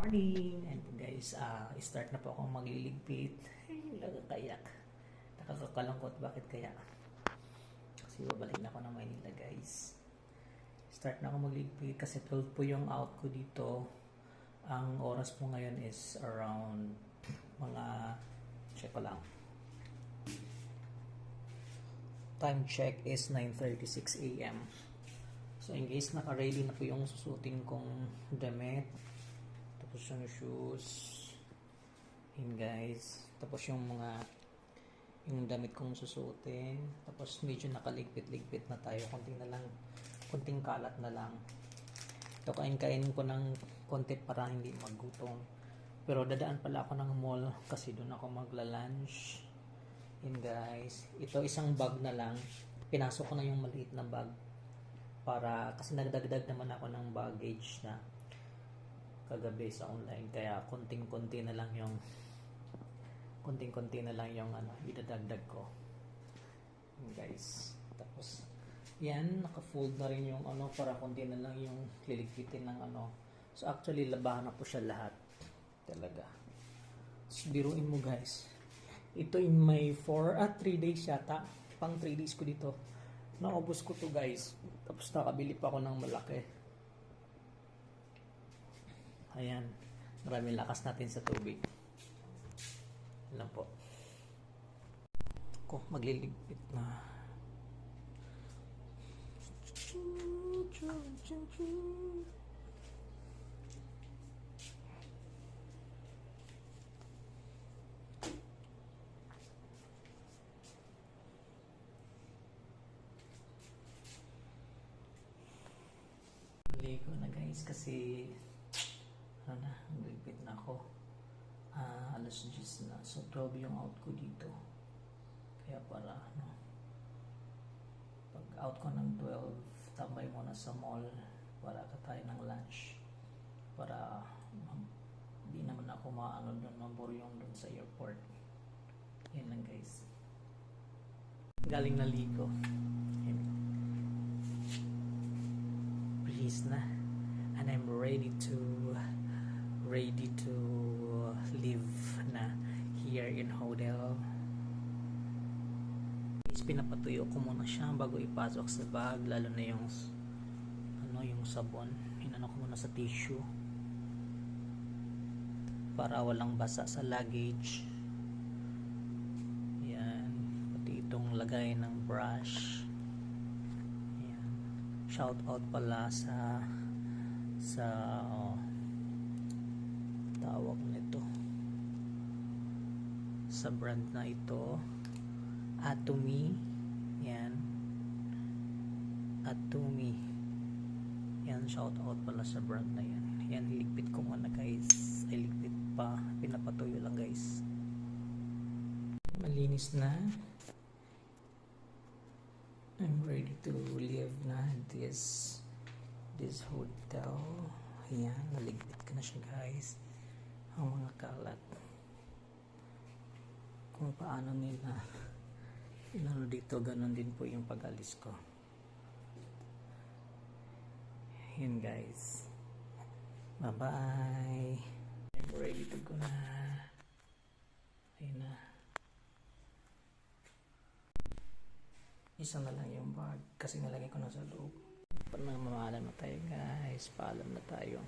Morning! And guys, start na po akong magliligpit. Nagkakayak. Nakakakalangkot. Bakit kaya? Kasi babalik na ako ng Maynila guys. Start na ako magligpit kasi 12 po yung out ko dito. Ang oras po ngayon is around mga, check ko lang. Time check is 9:36 AM. So in case naka-ready na po yung susutin kong damit. Tapos yung shoes. Yun guys. Tapos yung damit kong susutin. Tapos medyo nakaligpit-ligpit na tayo. Konting kalat na lang. Ito kain-kainin ko ng konti para hindi maggutom. Pero dadaan pala ako ng mall kasi doon ako magla-lunch. Yun guys. Ito isang bag na lang. Pinasok ko na yung maliit na bag. Kasi nagdagdag naman ako ng baggage na kagabi sa online, kaya konting-konti na lang yung idadagdag ko. Guys, tapos yan, naka-fold na rin yung para konti na lang yung liligpitin ng So actually labahan na po siya lahat talaga. So, biruin mo guys, ito in my 3 days yata, pang 3 days ko dito, naubos ko to guys. Tapos nakabili pa ako ng malaki. Ayan, maraming lakas natin sa tubig. Alam po. Ako, magliligpit na. Ligo na guys kasi nagligpit na ako. Alas 10 na. So 12 yung out ko dito. Kaya para pag out ko ng 12, tambay muna sa mall para katayin ng lunch. Para hindi naman ako maburyong doon sa airport. Yan lang guys. Galing na ligo. Breeze na. And I'm ready to live na here in hotel. Pinapatuyo ko muna siya bago ipasok sa bag, lalo na yung sabon. Inano ko muna sa tissue para walang basa sa luggage. Yan, pati itong lagay ng brush. Yan. Shout out pala sa tawag nito sa brand na ito, Atomy. Yan, Atomy. Yan, shout out pala sa brand na yan. Yan, ligpit ko muna guys. Ay, ligpit pa, pinapatuyo lang guys. Malinis na. I'm ready to live na this hotel. Ayan, naligpit ko na siya guys. Ang mga kalat kung paano nila dito, ganun din po yung pag-alis ko. Ayan guys, bye bye. I'm ready to go na. Ayan na, isa na lang yung bag kasi nalagay ko na sa loob. Pamamahalan na tayo guys, paalam na tayo.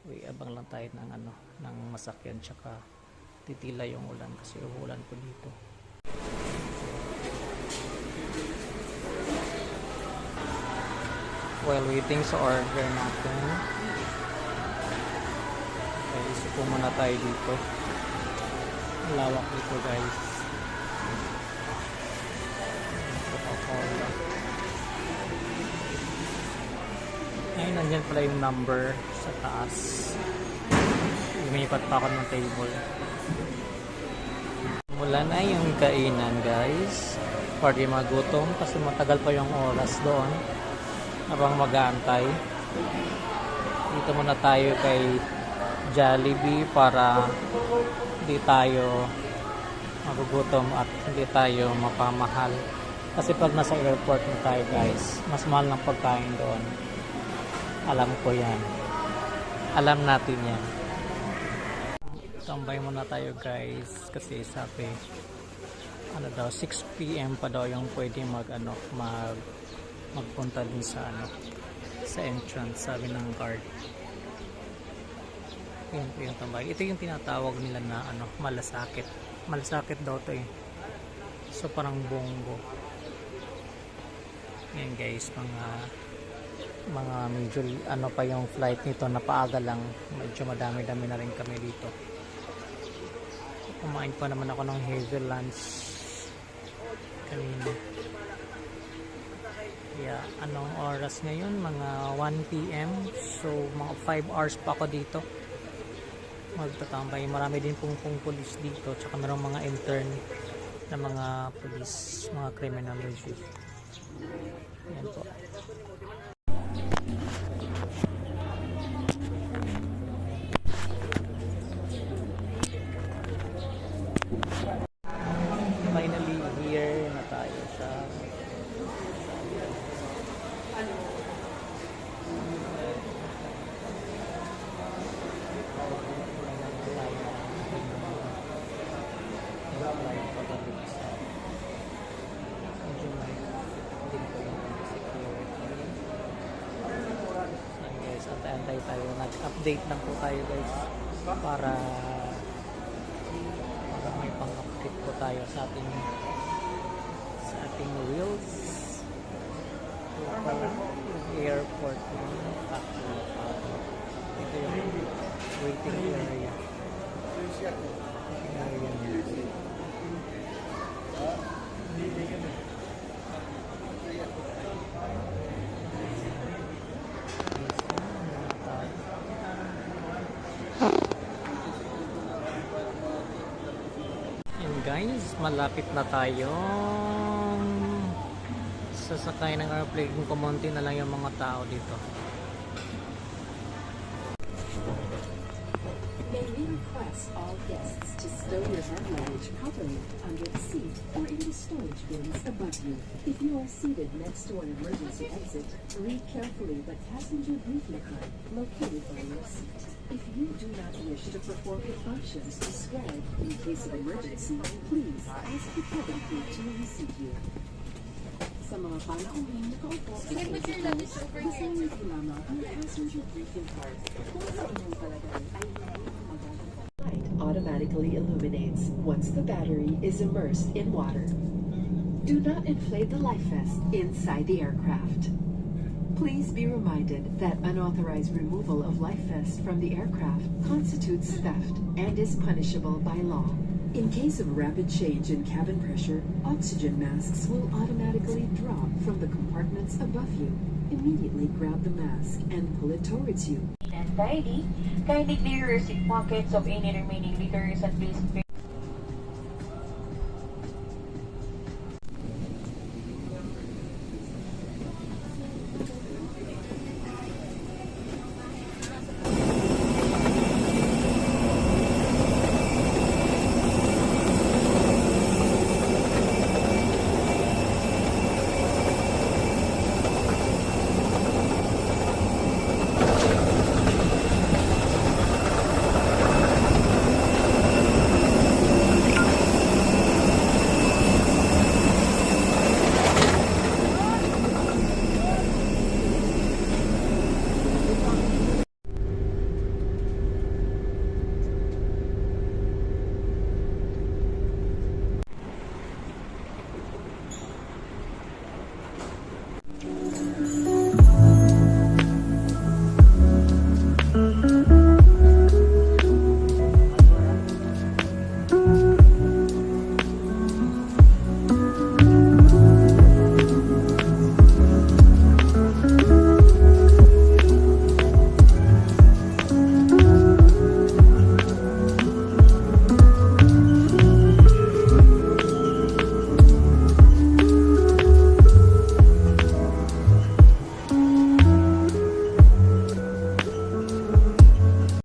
Uy, abang lang tayo ng masakyan, tsaka titila yung ulan kasi uulan po dito. While waiting sa order natin, okay, isupo muna tayo dito. Lawak dito guys. Coca-Cola. Ay, nandyan pala yung number sa taas. Lumipat pa ako ng table. Mula na yung kainan guys. Party magutom kasi matagal pa yung oras doon habang mag-aantay. Dito muna tayo kay Jollibee para hindi tayo magugutom at hindi tayo mapamahal. Kasi pag nasa airport na tayo guys, mas mahal ng pagkain doon. Alam ko yan. Alam natin yan. Tambay muna tayo guys kasi sabi ano daw 6 PM pa daw yung pwede magpunta din sa sa entrance, sabi ng guard. Yun po yung tambay. Ito yung tinatawag nila na malasakit. Malasakit daw to eh. So parang bongo. Yan guys, mga medyo pa yung flight nito, napaaga lang. Medyo madami-dami na rin kami dito. Kumain pa naman ako ng heavy lunch kanina. Yeah, anong oras ngayon? Mga 1 PM. So mga 5 hours pa ako dito magtatambay. Marami din pong police dito, tsaka merong mga intern na mga police, mga criminology. Yan po. Finally, here na tayo sa antay tayo, nag-update lang po tayo guys para may pang-update po tayo sa ating reels. Airport actually ito yung waiting area guys, malapit na tayo sasakay ng airplane. Kung kumonti na lang yung mga tao dito. May we request all guests to stow your hand luggage properly under the seat or in the storage bins above you. If you are seated next to an emergency exit, read carefully the passenger briefing card located by your seat. If you do not wish to perform the functions described in case of emergency, please ask the cabin crew to receive you. Sa mga panahong nakaupo sa exit doors, basahin niyo lamang ang passenger briefing card. Kung sa inyong palagay ay hindi magagawa. Light automatically illuminates once the battery is immersed in water. Do not inflate the life vest inside the aircraft. Please be reminded that unauthorized removal of life vests from the aircraft constitutes theft and is punishable by law. In case of rapid change in cabin pressure, oxygen masks will automatically drop from the compartments above you. Immediately grab the mask and pull it towards you. And tidy, kindly clear your seat pockets of any remaining litters and please